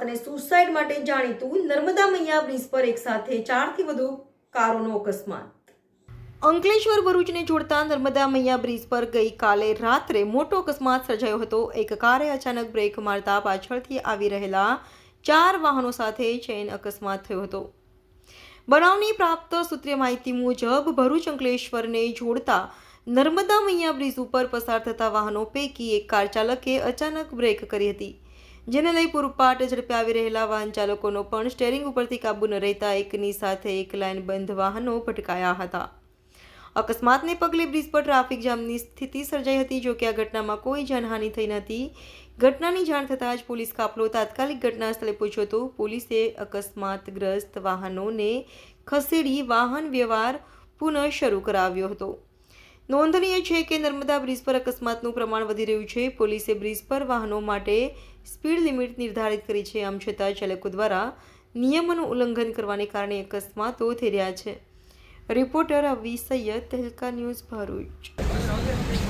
અને સુસાઇડ માટે જાણીતું નર્મદા મૈયા બ્રિજ પર એક સાથે 4 થી વધુ કારોનો અકસ્માત। અંકલેશ્વર ભરૂચને જોડતા નર્મદા મૈયા બ્રિજ પર ગઈકાલે રાત્રે મોટો અકસ્માત સર્જાયો હતો। એક કારે અચાનક બ્રેક મારતા પાછળથી આવી રહેલા 4 વાહનો સાથે ચેઇન અકસ્માત થયો હતો। બનાવની પ્રાપ્ત સૂત્રીય માહિતી મુજબ ભરૂચ અંકલેશ્વરને જોડતા નર્મદા મૈયા બ્રિજ ઉપર પસાર થતા વાહનો પૈકી એક કાર ચાલકે અચાનક બ્રેક કરી હતી, જેને લઈ પૂરપાટ ઝડપે આવી રહેલા વાહન ચાલકોનો પણ સ્ટીયરિંગ ઉપરથી કાબુ ન રહેતા એકની સાથે એક લાઇન બંધ વાહનો ભટકાયા હતા। અકસ્માતને પગલે બ્રિજ પર ટ્રાફિક જામની સ્થિતિ સર્જાઈ હતી। જો કે આ ઘટનામાં કોઈ જાનહાનિ થઈ નથી। ઘટનાની જાણ થતાં જ પોલીસ કાફલો તાત્કાલિક ઘટના સ્થળે પહોંચ્યો હતો। પોલીસે અકસ્માતગ્રસ્ત વાહનોને ખસેડી વાહન વ્યવહાર પુનઃ શરૂ કરાવ્યો હતો। નોંધનીય છે કે નર્મદા બ્રિજ પર અકસ્માતનું પ્રમાણ વધી રહ્યું છે। પોલીસે બ્રિજ પર વાહનો માટે સ્પીડ લિમિટ નિર્ધારિત કરી છે। આમ છતાં ચાલકો દ્વારા નિયમોનું ઉલ્લંઘન કરવાને કારણે અકસ્માતો થઈ રહ્યા છે। રિપોર્ટર અવી સૈયદ, તહેલકા ન્યૂઝ, ભરૂચ।